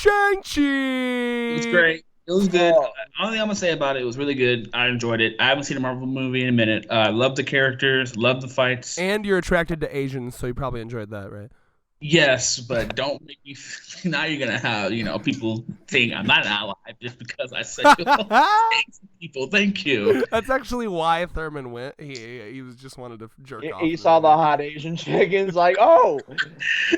Shang-Chi. It was great. It was good. Only thing I'm gonna say about it was really good. I enjoyed it. I haven't seen a Marvel movie in a minute. Love the characters. Love the fights. And you're attracted to Asians, so you probably enjoyed that, right? Yes, but don't make me. Now you're gonna have people think I'm not an ally just because I said people. Thank you. That's actually why Thurman went. He was just wanted to jerk off. He saw the hot Asian chickens, like, oh,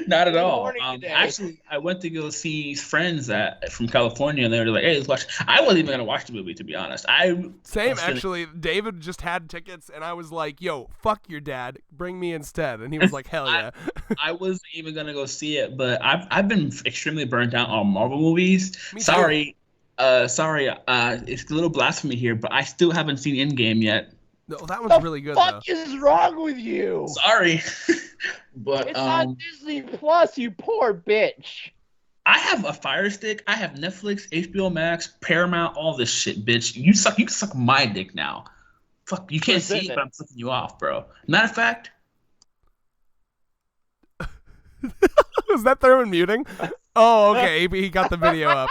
Not at good all. morning today. Actually, I went to go see friends from California, and they were like, "Hey, let's watch." I wasn't even gonna watch the movie, to be honest. Same, actually. David just had tickets, and I was like, "Yo, fuck your dad, bring me instead." And he was like, "Hell yeah." I wasn't even gonna go see it, but I've been extremely burnt out on Marvel movies. Me too. Sorry, it's a little blasphemy here, but I still haven't seen Endgame yet. No, that one's really good, What though. is wrong with you? Sorry, but It's on Disney Plus, you poor bitch. I have a Fire Stick. I have Netflix, HBO Max, Paramount, all this shit, bitch. You can suck my dick now. Fuck, you can't see it, but I'm sucking you off, bro. Matter of fact. Was that Thurman muting? Oh, okay. He got the video up.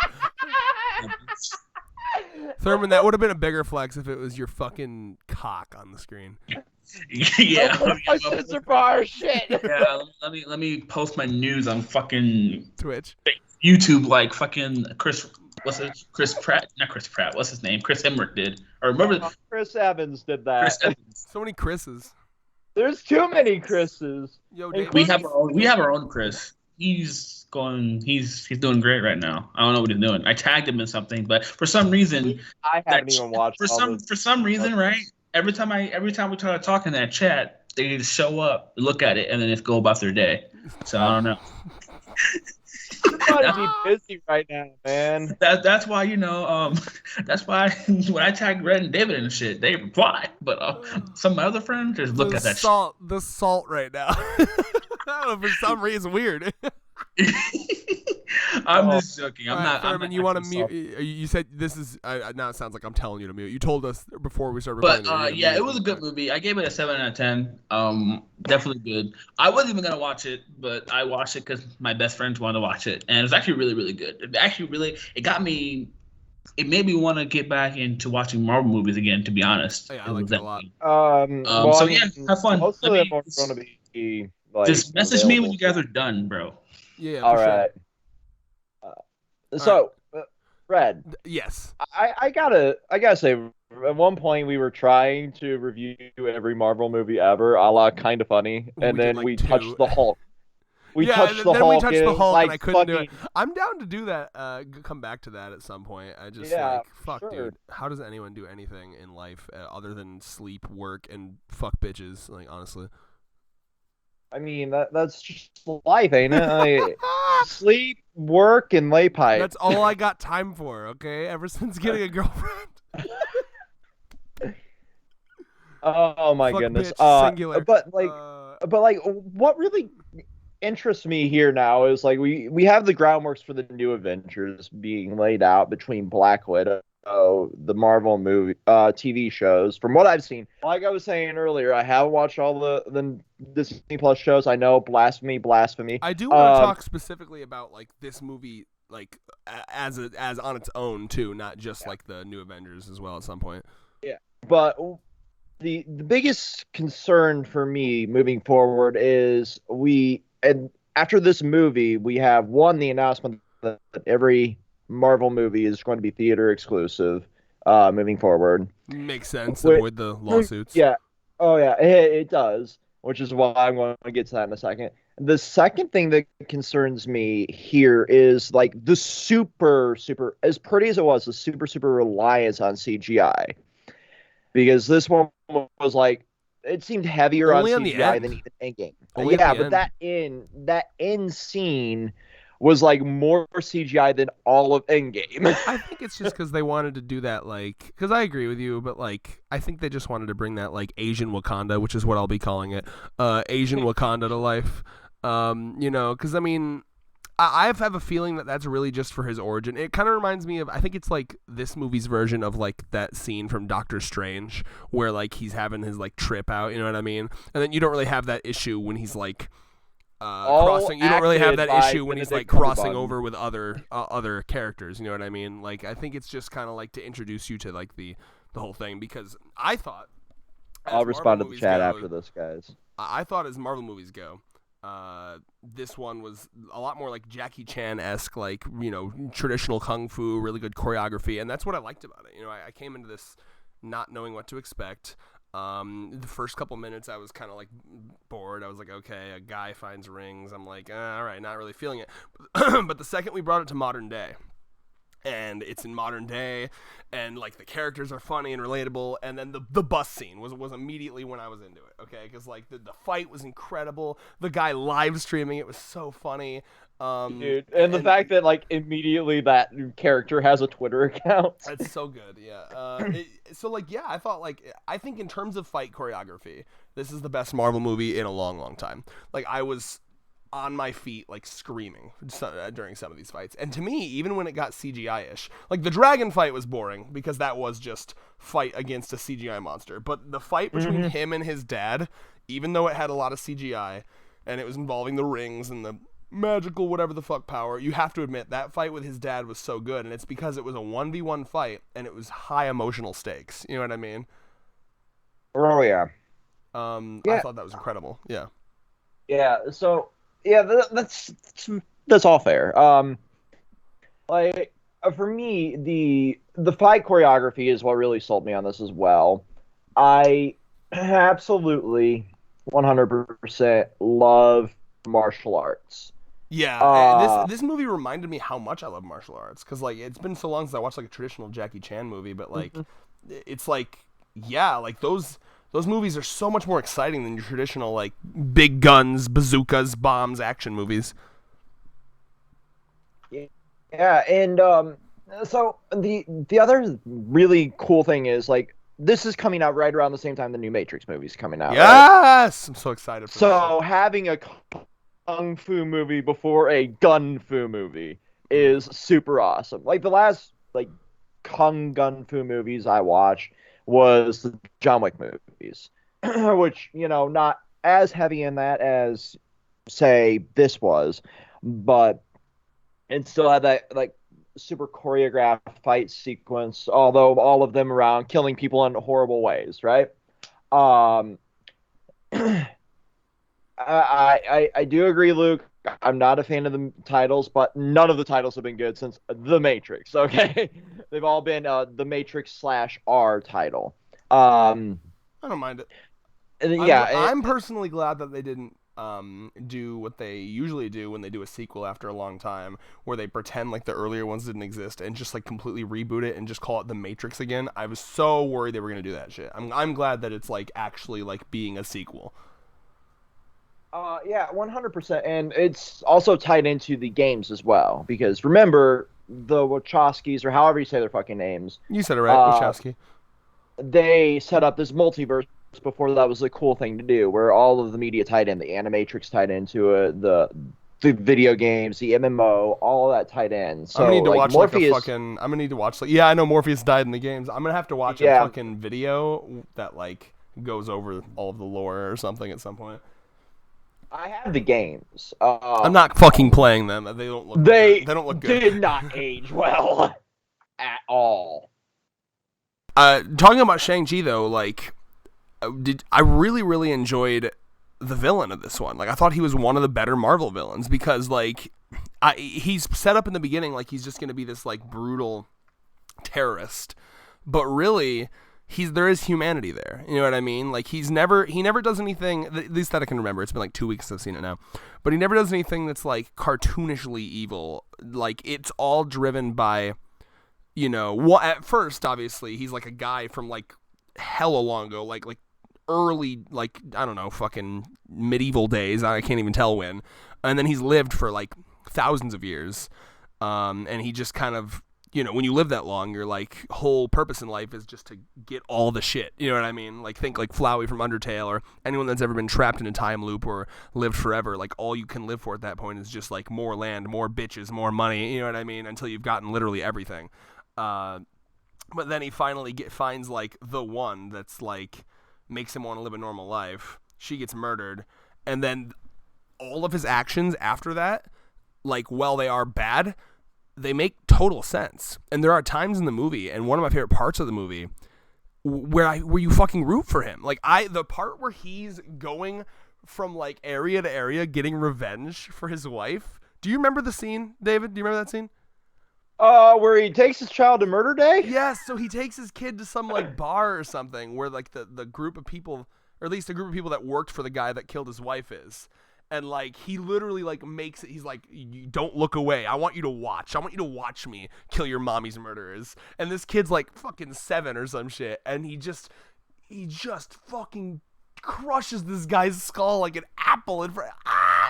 Thurman, that would have been a bigger flex if it was your fucking cock on the screen. Yeah. My sister bar shit. Yeah, let me post my news on fucking Twitch. YouTube like fucking Chris Pratt? Not Chris Pratt. What's his name? Chris Hemsworth did. Or remember Chris Evans did that. Chris Evans. So many Chris's. There's too many Chris's. Yo, David. We have our own Chris. He's doing great right now. I don't know what he's doing. I tagged him in something, but for some reason I haven't even watched. For some reason, right? Every time we try to talk in that chat, they just show up, look at it, and then just go about their day. So I don't know. I'm trying to be busy right now, man. That's why that's why when I tag Red and David and shit, they reply. But some of my other friends just look at that shit. The salt right now. I don't know, for some reason weird. I'm just joking. I'm right, not. Thurman, I'm not you want to mute? You said this is. Now it sounds like I'm telling you to mute. You told us before we started recording. But yeah, it was a good movie. I gave it a 7 out of 10. Definitely good. I wasn't even gonna watch it, but I watched it because my best friends wanted to watch it, and it was actually really, really good. It got me. It made me want to get back into watching Marvel movies again. To be honest, yeah, I like that a lot. So yeah, have fun. Most of them are going to be. Like, just message me when you guys are done, bro. Yeah. All right. Sure. So, Fred. Yes. I gotta say, at one point we were trying to review every Marvel movie ever, a la Kind of Funny, and then we touched the Hulk. We touched the Hulk, and I couldn't do it. I'm down to do that. Come back to that at some point. I just fuck, sure. Dude. How does anyone do anything in life other than sleep, work, and fuck bitches? Like, honestly. I mean, that's just life, ain't it? Sleep, work, and lay pipe. That's all I got time for, okay? Ever since getting a girlfriend. Oh my goodness. Singular. But what really interests me here now is like we have the groundworks for the new Avengers being laid out between Black Widow, the Marvel movie, TV shows. From what I've seen, like I was saying earlier, I haven't watched all the Disney Plus shows. I know, blasphemy. I do want to talk specifically about like this movie, like as on its own too, not just like the new Avengers as well at some point. Yeah, but the biggest concern for me moving forward is after this movie, we have the announcement that every Marvel movie is going to be theater exclusive moving forward. Makes sense. Avoid the lawsuits. Yeah. Oh, yeah. It does, which is why I'm going to get to that in a second. The second thing that concerns me here is like the super, as pretty as it was, the super reliance on CGI. Because this one was like, it seemed heavier on CGI than even Endgame. Yeah, but that end scene was like more CGI than all of Endgame. I think it's just because they wanted to do that, like, because I agree with you, but like, I think they just wanted to bring that like Asian Wakanda, which is what I'll be calling it, Asian Wakanda to life. Because I mean, I have a feeling that that's really just for his origin. It kind of reminds me of, I think it's like this movie's version of like that scene from Doctor Strange where like he's having his like trip out, you know what I mean? And then you don't really have that issue when he's like All crossing. You don't really have acted that by issue when he's like Benedict crossing Cumberbatch. over with other characters. You know what I mean? Like I think it's just kind of like to introduce you to like the whole thing, because I thought I'll as Marvel respond to the movies chat go, after this, guys. I thought as Marvel movies go, this one was a lot more like Jackie Chan-esque, like, traditional kung fu, really good choreography, and that's what I liked about it. I came into this not knowing what to expect. The first couple minutes I was kind of like bored. I was like, okay, a guy finds rings. I'm like, all right, not really feeling it. But the second we brought it to modern day, and it's in modern day, and like the characters are funny and relatable, and then the bus scene was immediately when I was into it. Okay, because like the fight was incredible. The guy live streaming it was so funny. Dude, and the fact that like immediately that character has a Twitter account. It's so good, yeah. I think in terms of fight choreography, this is the best Marvel movie in a long, long time. Like I was on my feet, like screaming during some of these fights. And to me, even when it got CGI-ish, like the dragon fight was boring because that was just fight against a CGI monster. But the fight between him and his dad, even though it had a lot of CGI and it was involving the rings and the magical whatever the fuck power, you have to admit that fight with his dad was so good, and it's because it was a 1v1 fight and it was high emotional stakes. You know what I mean? Oh yeah. I thought that was incredible. Yeah. Yeah. So yeah, that's all fair. Like for me, the fight choreography is what really sold me on this as well. I absolutely 100% love martial arts. Yeah, this movie reminded me how much I love martial arts, because like it's been so long since I watched like a traditional Jackie Chan movie, but like it's like, yeah, like those movies are so much more exciting than your traditional like big guns, bazookas, bombs action movies. Yeah, and so the other really cool thing is like this is coming out right around the same time the new Matrix movie's coming out. Right? Yes, I'm so excited for So having a kung fu movie before a gun fu movie is super awesome. Like the last like gun fu movies I watched was the John Wick movies, which not as heavy in that as say this was, but it still had that like super choreographed fight sequence. Although all of them around killing people in horrible ways, right? Um, I do agree, Luke. I'm not a fan of the titles, but none of the titles have been good since The Matrix. Okay, they've all been the Matrix / R title. I don't mind it. Yeah, I'm personally glad that they didn't do what they usually do when they do a sequel after a long time, where they pretend like the earlier ones didn't exist and just like completely reboot it and just call it The Matrix again. I was so worried they were gonna do that shit. I'm glad that it's like actually like being a sequel. Yeah, 100%, and it's also tied into the games as well because remember the Wachowskis or however you say their fucking names. You said it right, Wachowski. They set up this multiverse before that was a cool thing to do, where all of the media tied in, the Animatrix tied into it, the video games, the MMO, all of that tied in. So I'm gonna need to like, watch Morpheus, like a fucking. I'm gonna need to watch like, yeah, I know Morpheus died in the games. I'm gonna have to watch a fucking video that like goes over all of the lore or something at some point. I have the games. I'm not fucking playing them. They don't look. They don't look good. Did not age well at all. Talking about Shang-Chi though, like, I really enjoyed the villain of this one. Like, I thought he was one of the better Marvel villains because like, he's set up in the beginning like he's just gonna be this like brutal terrorist, but really there is humanity there. You know what I mean? Like he never does anything, at least that I can remember. It's been like 2 weeks since I've seen it now. But he never does anything that's like cartoonishly evil. Like it's all driven by, at first obviously he's like a guy from like hella long ago, like early, like I don't know, fucking medieval days. I can't even tell when. And then he's lived for like thousands of years. And he just kind of, when you live that long, your like whole purpose in life is just to get all the shit. You know what I mean? Like think like Flowey from Undertale, or anyone that's ever been trapped in a time loop or lived forever. Like all you can live for at that point is just like more land, more bitches, more money. You know what I mean? Until you've gotten literally everything. But then he finally finds like the one that's like makes him want to live a normal life. She gets murdered, and then all of his actions after that, like, while they are bad, they make total sense. And there are times in the movie, and one of my favorite parts of the movie, where you fucking root for him. Like, the part where he's going from, like, area to area getting revenge for his wife. Do you remember the scene, David? Do you remember that scene? Where he takes his child to murder day? Yes, so he takes his kid to some, like, bar or something where, like, the group of people, or at least a group of people that worked for the guy that killed his wife is. And, like, he literally, like, makes it, he's like, you don't look away. I want you to watch. I want you to watch me kill your mommy's murderers. And this kid's, like, fucking 7 or some shit. And he just fucking crushes this guy's skull like an apple in front.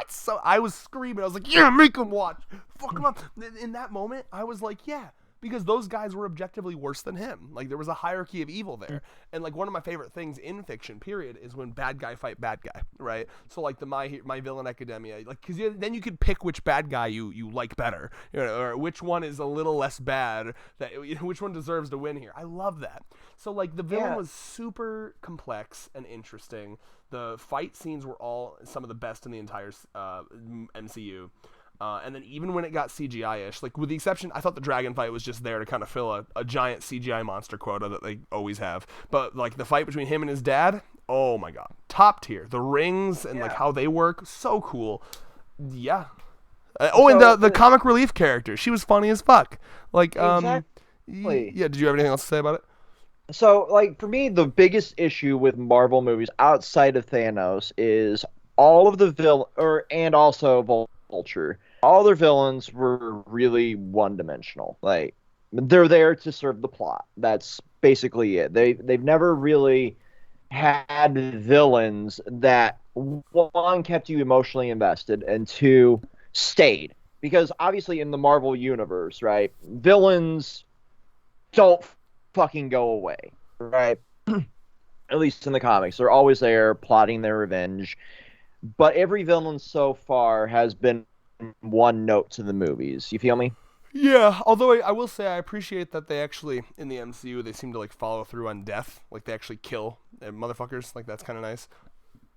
So I was screaming. I was like, yeah, make him watch. Fuck him up. In that moment, I was like, yeah. Because those guys were objectively worse than him. Like, there was a hierarchy of evil there. And, like, one of my favorite things in fiction, period, is when bad guy fight bad guy, right? So, like, the My Villain Academia. Like, because then you could pick which bad guy you like better. You know, or which one is a little less bad. Which one deserves to win here. I love that. So, like, the villain was super complex and interesting. The fight scenes were all some of the best in the entire MCU. And then even when it got CGI-ish, like with the exception, I thought the dragon fight was just there to kind of fill a giant CGI monster quota that they always have. But like the fight between him and his dad, oh my god, top tier. The rings and like how they work, so cool. Yeah. And the comic relief character, she was funny as fuck. Like, exactly. Yeah. Did you have anything else to say about it? So, like, for me, the biggest issue with Marvel movies outside of Thanos is all of the and also Vulture. All their villains were really one-dimensional. Like, they're there to serve the plot. That's basically it. They've never really had villains that, one, kept you emotionally invested, and two, stayed. Because obviously in the Marvel universe, right, villains don't fucking go away, right? At least in the comics. They're always there plotting their revenge. But every villain so far has been one note to the movies. You feel me? Yeah, although I will say I appreciate that they actually, in the MCU, they seem to like follow through on death. Like they actually kill motherfuckers. Like that's kind of nice.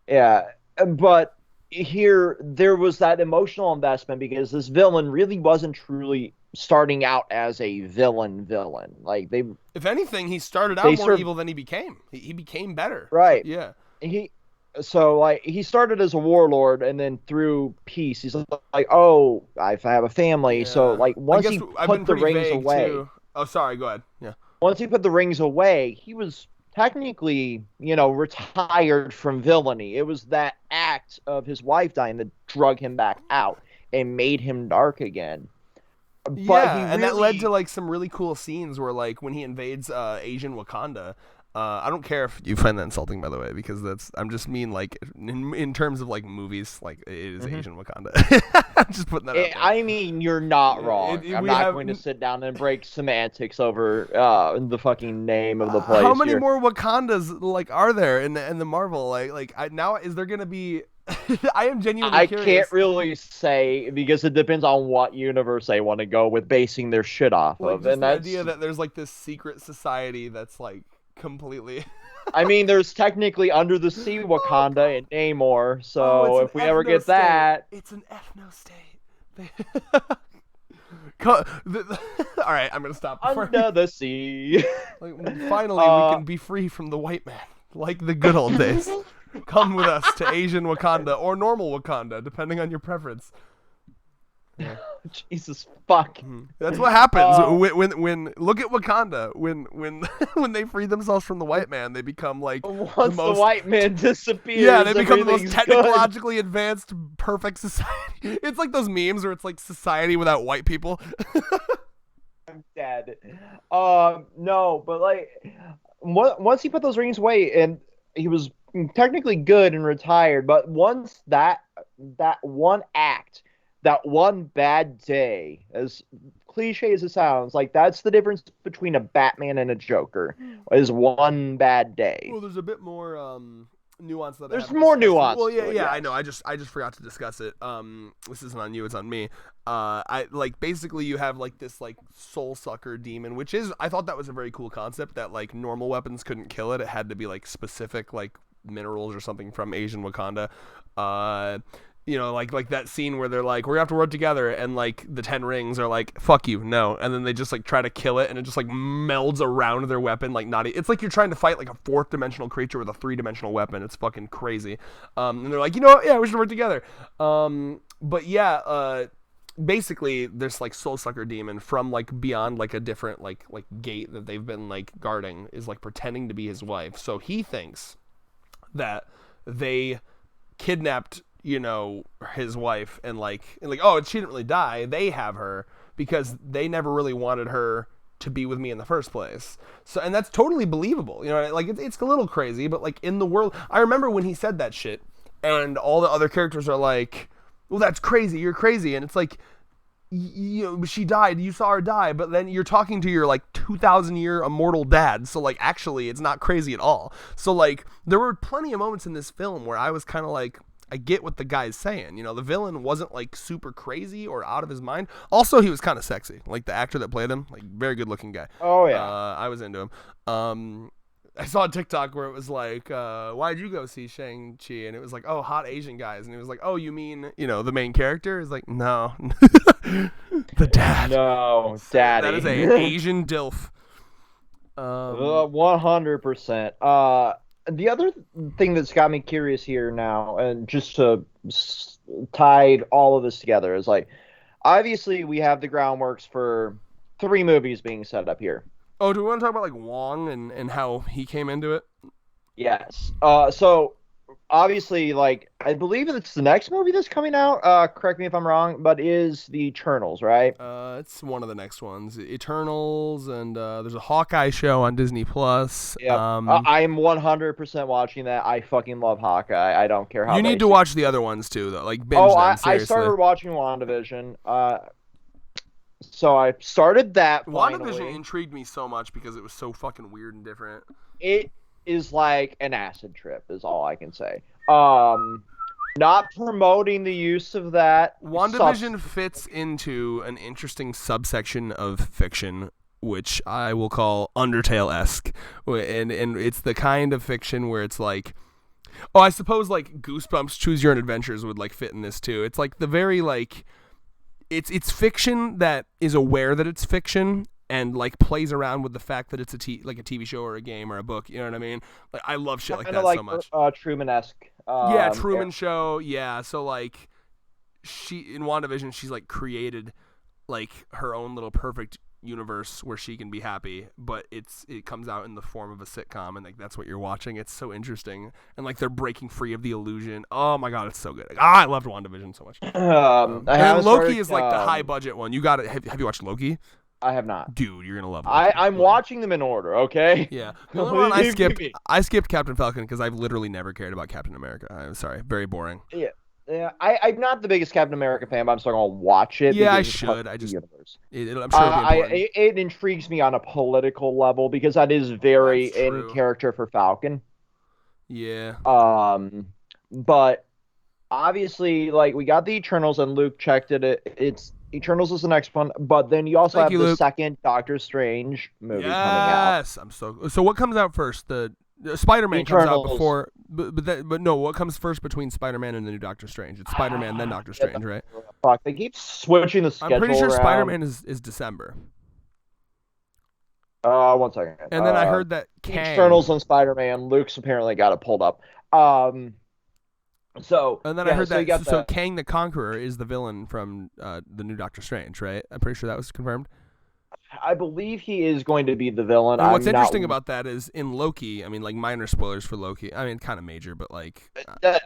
Yeah, but here there was that emotional investment because this villain really wasn't truly starting out as a villain. Like if anything, he started out more evil than he became. He became better. Right. Yeah. So, like, he started as a warlord, and then through peace, he's like, oh, I have a family. Yeah. So, like, once he put the rings away... Too. Oh, sorry, go ahead. Yeah. Once he put the rings away, he was technically, retired from villainy. It was that act of his wife dying that drug him back out and made him dark again. But and that led to, like, some really cool scenes where, like, when he invades Asian Wakanda... I don't care if you find that insulting, by the way, because I'm just mean, like, in terms of, like, movies, like, it is Asian Wakanda. I'm just putting that out there. I mean, you're not wrong. I'm not going to sit down and break semantics over the fucking name of the place. How many more Wakandas, like, are there in the Marvel? Now, is there going to be... I am genuinely curious. I can't really say, because it depends on what universe they want to go with basing their shit off of. And the idea that there's, like, this secret society that's, like, completely. I mean, there's technically Under the Sea Wakanda and Namor, so if we ever get that... It's an ethno state. All right, I'm gonna stop. Under the sea. Finally, we can be free from the white man, like the good old days. Come with us to Asian Wakanda or normal Wakanda, depending on your preference. Yeah. Jesus fuck. That's what happens when look at Wakanda when they free themselves from the white man, they become like once the white man disappears. Yeah, they become the most technologically advanced, perfect society. It's like those memes where it's like society without white people. I'm dead. No, but like once he put those rings away and he was technically good and retired, but once that one act. That one bad day, as cliche as it sounds, like that's the difference between a Batman and a Joker, is one bad day. Well, there's a bit more nuance that there's more nuance. Well, yeah, yes. I know. I just forgot to discuss it. This isn't on you; it's on me. I like basically you have like this like soul sucker demon, which is I thought that was a very cool concept that like normal weapons couldn't kill it. It had to be like specific like minerals or something from Asian Wakanda. You know, like that scene where they're like, we're gonna have to work together, and like the 10 rings are like, fuck you, no, and then they just like try to kill it, and it just like melds around their weapon, like not. It's like you're trying to fight like a 4th dimensional creature with a 3-dimensional weapon. It's fucking crazy. And they're like, you know what? Yeah, we should work together. But yeah, basically this like soul sucker demon from like beyond like a different like gate that they've been like guarding is like pretending to be his wife. So he thinks that they kidnapped, you know, his wife, and oh, she didn't really die. They have her because they never really wanted her to be with me in the first place. So, and that's totally believable. You know, like it's a little crazy, but like in the world, I remember when he said that shit, and all the other characters are like, well, that's crazy. You're crazy. And it's like, you know, she died. You saw her die, but then you're talking to your like 2,000-year immortal dad. So like, actually, it's not crazy at all. So like, there were plenty of moments in this film where I was kind of like, I get what the guy's saying. You know, the villain wasn't like super crazy or out of his mind. Also, he was kind of sexy. Like the actor that played him, like very good looking guy. Oh yeah. I was into him. I saw a TikTok where it was like, why'd you go see Shang-Chi? And it was like, oh, hot Asian guys. And it was like, oh, you mean, you know, the main character? Is like, no. The dad. No, daddy. That is a Asian DILF. 100%. The other thing that's got me curious here now, and just to tie all of this together, is like, obviously we have the groundworks for 3 movies being set up here. Oh, do we want to talk about like Wong and how he came into it? Yes. So obviously, like, I believe it's the next movie that's coming out. Correct me if I'm wrong, but is the Eternals, right? It's one of the next ones, Eternals, and there's a Hawkeye show on Disney Plus. Yeah. I'm 100% watching that. I fucking love Hawkeye. I don't care how. You need to watch the other ones too, though. Like binge them. I Seriously. started watching WandaVision. So I started that. Finally. WandaVision intrigued me so much because it was so fucking weird and different. It is like an acid trip, is all I can say. Not promoting the use of that. WandaVision fits into an interesting subsection of fiction, which I will call Undertale-esque, and it's the kind of fiction where it's like, oh, I suppose like Goosebumps, Choose Your Own Adventures would like fit in this too. It's like the very like. It's fiction that is aware that it's fiction and like plays around with the fact that it's like a TV show or a game or a book. You know what I mean? Like I love shit like that so much. Truman-esque. Yeah, Truman Show. Yeah, so like she in WandaVision, she's like created like her own little perfect universe where she can be happy, but it comes out in the form of a sitcom, and like that's what you're watching. It's so interesting, and like they're breaking free of the illusion. Oh my god, it's so good. I loved WandaVision so much. And Loki is like the high budget one. You got it. Have you watched Loki? I have not. Dude, you're gonna love it. I'm watching them in order, okay? Yeah. The only one I skipped Captain Falcon because I've literally never cared about Captain America. I'm sorry, very boring. Yeah. Yeah, I'm not the biggest Captain America fan, but I'm still gonna watch it. Yeah, I should. I'm sure it intrigues me on a political level because that is very in character for Falcon. Yeah. But obviously, like we got the Eternals, and Luke checked it. It's Eternals is the next one, but then you also have the second Doctor Strange movie coming out. Yes, So what comes out first? The Spider-Man comes out before, but no. What comes first between Spider-Man and the new Doctor Strange? It's Spider-Man then Doctor Strange, right? Fuck, they keep switching the schedule. I'm pretty sure around. Spider-Man is December. 1 second. And then I heard that Kang... Eternals and Spider-Man. Luke's apparently got it pulled up. So and then I heard that Kang the Conqueror is the villain from the new Doctor Strange, right? I'm pretty sure that was confirmed. I believe he is going to be the villain. And what's interesting about that is in Loki, I mean, like minor spoilers for Loki. I mean, kind of major, but like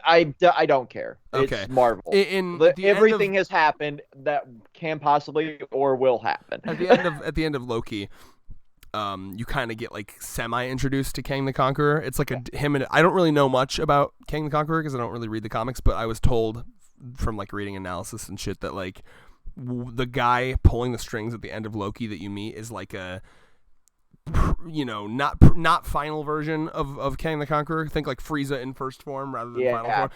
I don't care. Okay. It's Marvel. Everything has happened that can possibly or will happen. At the end of Loki, you kind of get like semi-introduced to Kang the Conqueror. It's like him and I don't really know much about Kang the Conqueror because I don't really read the comics, but I was told from like reading analysis and shit that like the guy pulling the strings at the end of Loki that you meet is like a, you know, not final version of Kang the Conqueror. Think like Frieza in first form rather than final form.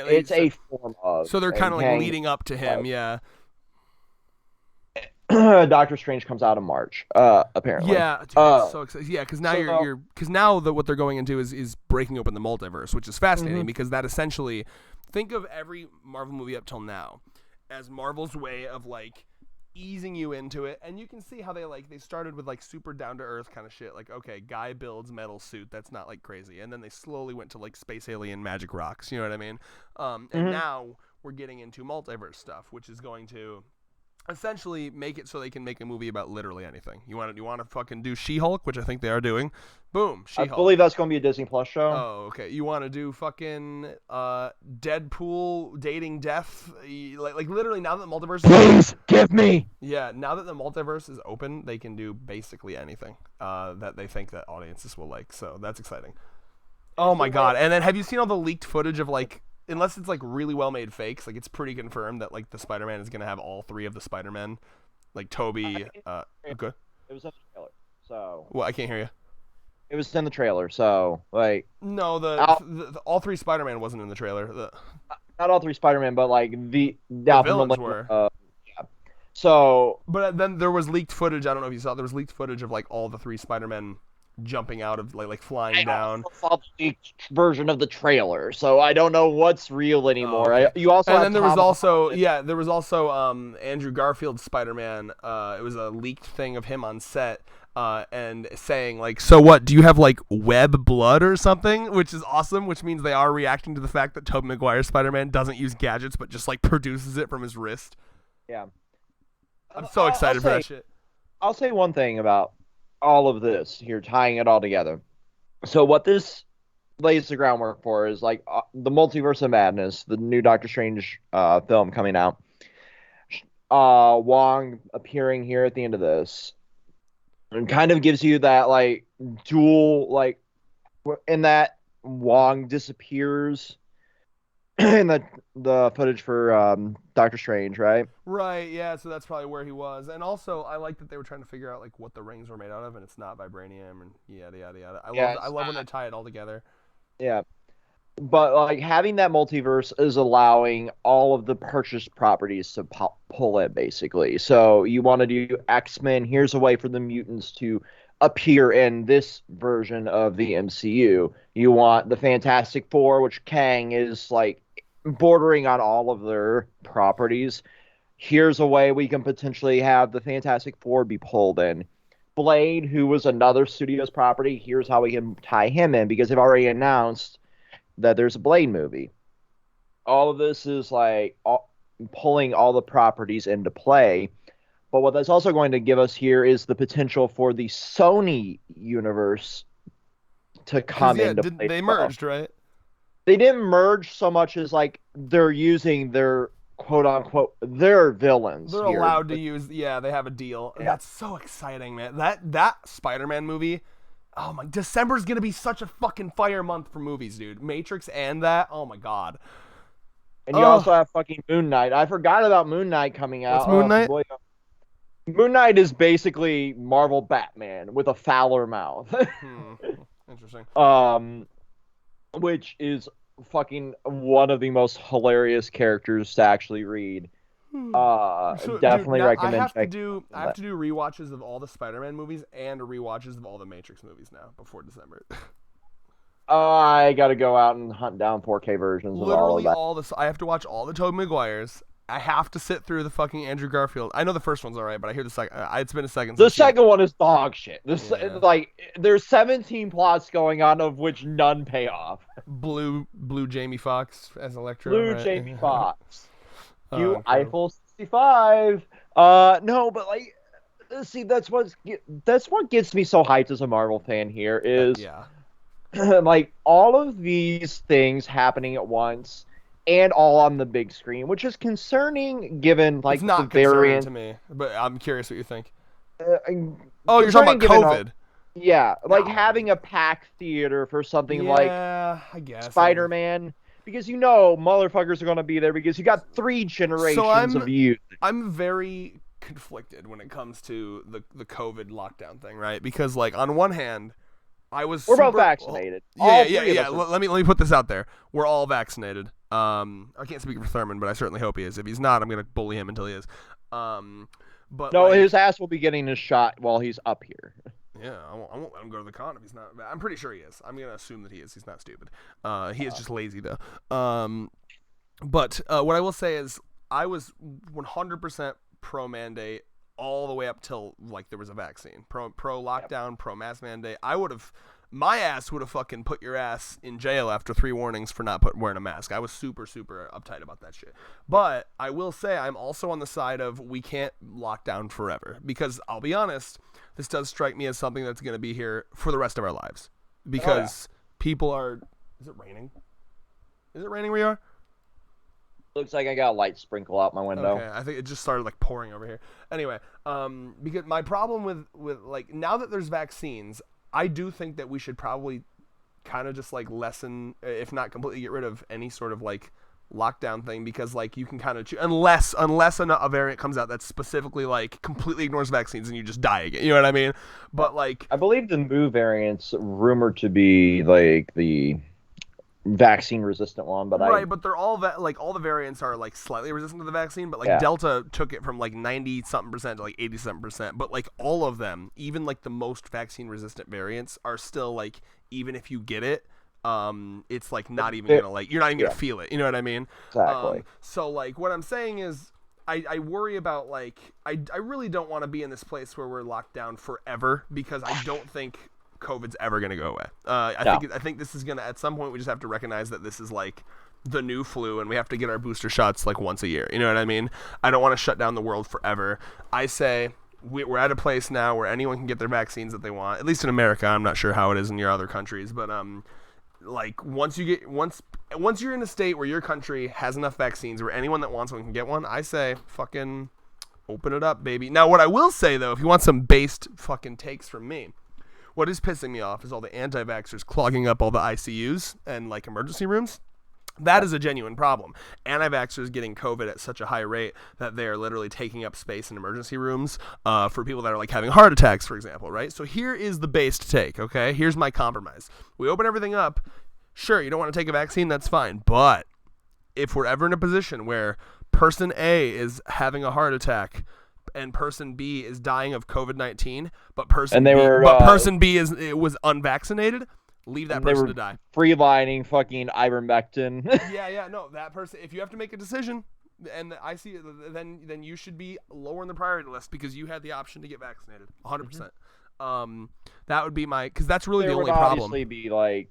It's a form of. So they're kind of like leading up to him, yeah. Doctor Strange comes out in March, apparently. Yeah, dude, I'm so excited. Yeah, because now So- because now what they're going into is breaking open the multiverse, which is fascinating Mhm. because that essentially, think of every Marvel movie up till now as Marvel's way of like easing you into it, and you can see how they started with like super down to earth kind of shit, like okay, guy builds metal suit, that's not like crazy, and then they slowly went to like space alien magic rocks, you know what I mean? And Mhm. now we're getting into multiverse stuff, which is going to essentially make it so they can make a movie about literally anything. You want to fucking do She-Hulk, which I think they are doing. Boom, I She-Hulk. believe that's going to be a Disney Plus show. Oh, okay. You want to do fucking Deadpool dating death? Like literally now that the multiverse Please give me. yeah, now that the multiverse is open, they can do basically anything that they think that audiences will like. So that's exciting. Oh my god. And then have you seen all the leaked footage of like, unless it's like really well made fakes, like it's pretty confirmed that like the Spider-Man is going to have all three of the Spider-Men, like Toby, good. It was in the trailer, so Well, I can't hear you. it was in the trailer. So like, No, Al- the all three Spider-Man wasn't in the trailer. not all three Spider-Man, but like the villains were. Yeah. So But then there was leaked footage. I don't know if you saw. There was leaked footage of like all the three Spider-Men jumping out of like flying down. I saw the leaked version of the trailer, so I don't know what's real anymore. Oh, okay. You also And have then there was Tom also Holland. there was also Andrew Garfield's Spider-Man. It was a leaked thing of him on set. And saying like, so what? Do you have like web blood or something? Which is awesome. Which means they are reacting to the fact that Tobey Maguire's Spider-Man doesn't use gadgets, but just like produces it from his wrist. Yeah. I'm so excited for that shit. I'll say one thing about all of this here, tying it all together. So what this lays the groundwork for is like the Multiverse of Madness, the new Doctor Strange film coming out. Wong appearing here at the end of this, and kind of gives you that like dual like in that Wong disappears in the footage for Doctor Strange, right? Right, yeah, so that's probably where he was. And also, I like that they were trying to figure out like what the rings were made out of, and it's not vibranium, and yada yada yada. I love when they tie it all together. Yeah. But like having that multiverse is allowing all of the purchased properties to pull in, basically. So you want to do X-Men, here's a way for the mutants to appear in this version of the MCU. You want the Fantastic Four, which Kang is like bordering on all of their properties. Here's a way we can potentially have the Fantastic Four be pulled in. Blade, who was another studio's property, here's how we can tie him in, because they've already announced that there's a Blade movie. All of this is like pulling all the properties into play. But what that's also going to give us here is the potential for the Sony universe to come into play. They merged, right? They didn't merge so much as like they're using their quote unquote their villains. They're here. allowed to use. Yeah, they have a deal. And that's so exciting, man. That Spider-Man movie. Oh my! December's gonna be such a fucking fire month for movies, dude. Matrix and that. Oh my god. And you also have fucking Moon Knight. I forgot about Moon Knight coming out. What's Moon Knight? Boy. Moon Knight is basically Marvel Batman with a fouler mouth. Interesting. Which is fucking one of the most hilarious characters to actually read. Definitely recommend. I have to do rewatches of all the Spider-Man movies and rewatches of all the Matrix movies now before December. I got to go out and hunt down 4K versions of all of that. I have to watch all the Tobey Maguires. I have to sit through the fucking Andrew Garfield. I know the first one's alright, but I hear the second. It's been a second. The second one is dog shit. Like there's 17 plots going on, of which none pay off. Blue Jamie Foxx as Electro. Blue right? Jamie Foxx. You Eiffel 65. No, but like, see, that's what gets me so hyped as a Marvel fan here is like all of these things happening at once. And all on the big screen, which is concerning given like it's not the variant to me. But I'm curious what you think. Oh, you're talking about COVID. Yeah, like having a packed theater for something like I guess Spider-Man, because you know motherfuckers are gonna be there because you got 3 generations of youth. I'm very conflicted when it comes to the COVID lockdown thing, right? Because like on one hand, we're both vaccinated. Yeah. Let me put this out there. We're all vaccinated. I can't speak for Thurman, but I certainly hope he is. If he's not, I'm gonna bully him until he is. But No, like, his ass will be getting his shot while he's up here. yeah, I won't let him go to the con if he's not. I'm pretty sure he is. I'm gonna assume that he is. He's not stupid. He is just lazy though. But what I will say is, I was 100% pro mandate all the way up till like there was a vaccine. Pro lockdown, pro mask mandate. My ass would have fucking put your ass in jail after 3 warnings for not wearing a mask. I was super uptight about that shit. But I will say I'm also on the side of we can't lock down forever, because I'll be honest, this does strike me as something that's going to be here for the rest of our lives, because people are. Is it raining? Is it raining where you are? Looks like I got a light sprinkle out my window. Okay, I think it just started like pouring over here. Anyway, because my problem with like, now that there's vaccines, I do think that we should probably kind of just like lessen, if not completely get rid of any sort of like lockdown thing, because like you can kind of unless a variant comes out that specifically like completely ignores vaccines and you just die again. You know what I mean? But like, I believe the Mu variant's rumored to be like the vaccine resistant one, but right, but they're all like all the variants are like slightly resistant to the vaccine, but like Delta took it from like 90-something% to like 87%, but like all of them, even like the most vaccine resistant variants, are still like, even if you get it, it's like not even gonna like, you're not even gonna feel it. You know what I mean? Exactly. So like what I'm saying is, I worry about like, I really don't want to be in this place where we're locked down forever, because I don't think COVID's ever going to go away. I think this is going to, at some point, we just have to recognize that this is like the new flu, and we have to get our booster shots like once a year. You know what I mean? I don't want to shut down the world forever. I say we're at a place now where anyone can get their vaccines that they want, at least in America. I'm not sure how it is in your other countries, but like once you're in a state where your country has enough vaccines where anyone that wants one can get one, I say fucking open it up, baby. Now, what I will say though, if you want some based fucking takes from me, what is pissing me off is all the anti-vaxxers clogging up all the ICUs and like emergency rooms. That is a genuine problem. Anti-vaxxers getting COVID at such a high rate that they are literally taking up space in emergency rooms for people that are like having heart attacks, for example, right? So here is the based take, okay? Here's my compromise. We open everything up. Sure, you don't want to take a vaccine, that's fine. But if we're ever in a position where person A is having a heart attack and person B is dying of COVID-19, but person B was unvaccinated, leave that person to die. Freelining fucking ivermectin. No, that person. If you have to make a decision, and I see, then you should be lower in the priority list because you had the option to get vaccinated, 100%. That would be because that's really the only problem. There would obviously be like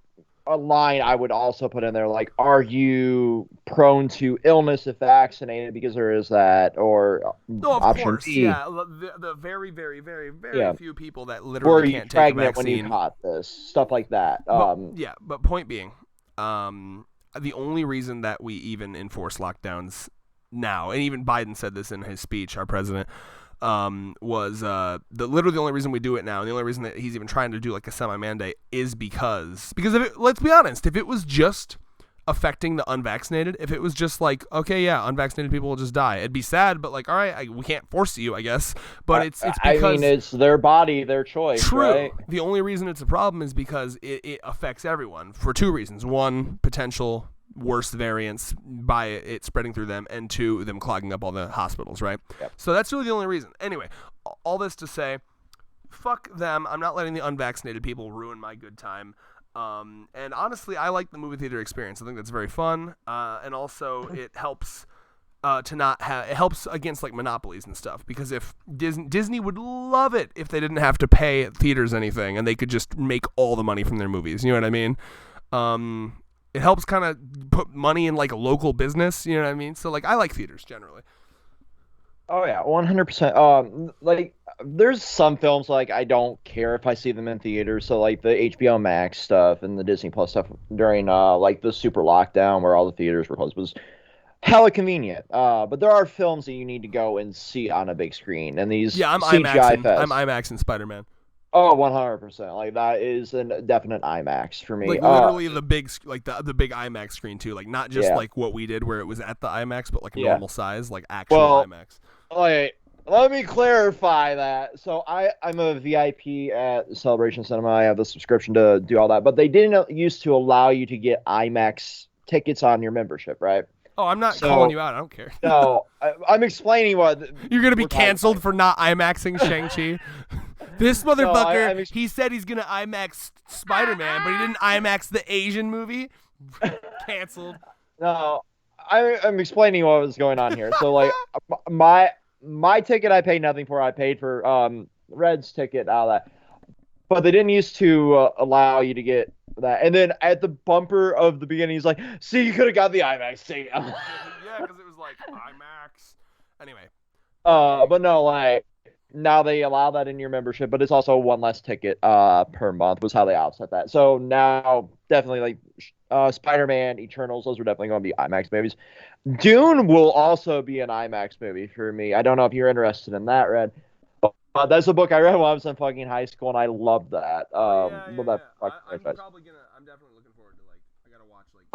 a line I would also put in there, like, are you prone to illness if vaccinated? Because there is that, or of course, B, the very, very, very, very few people that literally can't take a vaccine. Were you pregnant when you caught this? Stuff like that. But point being, the only reason that we even enforce lockdowns now, and even Biden said this in his speech, our president, was literally the only reason we do it now, and the only reason that he's even trying to do like a semi-mandate is because let's be honest, if it was just affecting the unvaccinated, if it was just like, okay, yeah, unvaccinated people will just die, it'd be sad, but like, all right, we can't force you, I guess, but it's because, I mean, it's their body, their choice. True. Right? The only reason it's a problem is because it affects everyone for 2 reasons. 1, potential worse variants by it spreading through them, and 2, them clogging up all the hospitals, right? Yep. So that's really the only reason. Anyway, all this to say, fuck them. I'm not letting the unvaccinated people ruin my good time. And honestly, I like the movie theater experience. I think that's very fun. And also it helps it helps against like monopolies and stuff, because if Disney would love it if they didn't have to pay theaters anything and they could just make all the money from their movies. You know what I mean? It helps kind of put money in like a local business, you know what I mean? So like, I like theaters generally. Oh yeah, 100%. Like there's some films like I don't care if I see them in theaters. So like the HBO Max stuff and the Disney Plus stuff during like the super lockdown where all the theaters were closed was hella convenient. But there are films that you need to go and see on a big screen, and these I'm CGI fest. I'm IMAX Spider-Man. Oh, 100%. Like that is a definite IMAX for me. Like literally the big, like the big IMAX screen too. Like not just like what we did where it was at the IMAX, but like normal size, like actual IMAX. Okay, let me clarify that. So I'm a VIP at Celebration Cinema. I have the subscription to do all that, but they didn't used to allow you to get IMAX tickets on your membership, right? Oh, I'm not So- calling you out. I don't care. No, I'm explaining what You're gonna be we're talking canceled about. for not IMAXing Shang-Chi. This No, motherfucker, I'm he said he's gonna IMAX Spider-Man, but he didn't IMAX the Asian movie. Canceled. No, I'm explaining what was going on here. So like my ticket I paid nothing for. I paid for Red's ticket, all that. But they didn't used to allow you to get that. And then at the bumper of the beginning, he's like, "See, you could have got the IMAX ticket." Yeah, because it was like IMAX. Anyway. But no, like now they allow that in your membership, but it's also one less ticket per month was how they offset that. So now definitely like Spider-Man, Eternals, those are definitely going to be IMAX movies. Dune will also be an IMAX movie for me. I don't know if you're interested in that, Red. That's a book I read when I was in fucking high school, and I loved that. Love that fucking franchise. I'm definitely looking forward to like. I gotta watch like.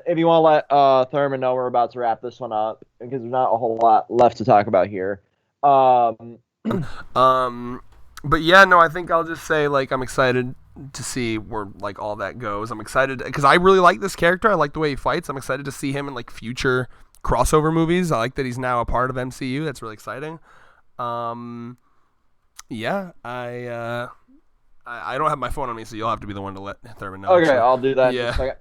If you want to let Thurman know, we're about to wrap this one up because there's not a whole lot left to talk about here. But yeah, no, I think I'll just say like I'm excited to see where like all that goes. I'm excited because I really like this character. I like the way he fights. I'm excited to see him in like future crossover movies. I like that he's now a part of MCU. That's really exciting. Yeah, I don't have my phone on me, so you'll have to be the one to let Thurman know. Okay, actually. I'll do that in Yeah. just a second.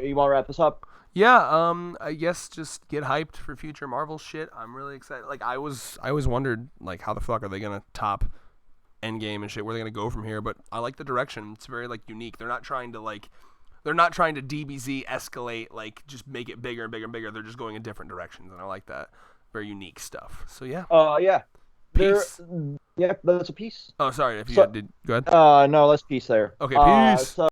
You want to wrap this up? Yeah, I guess just get hyped for future Marvel shit. I'm really excited. Like I always wondered like how the fuck are they gonna top Endgame and shit? Where are they gonna go from here? But I like the direction. It's very like unique. They're not trying to DBZ escalate, like just make it bigger and bigger and bigger. They're just going in different directions, and I like that. Very unique stuff. So yeah. Yeah. Peace. Yeah, that's a piece. Oh, sorry. If you So- did, go ahead. No, let's peace there. Okay, peace. So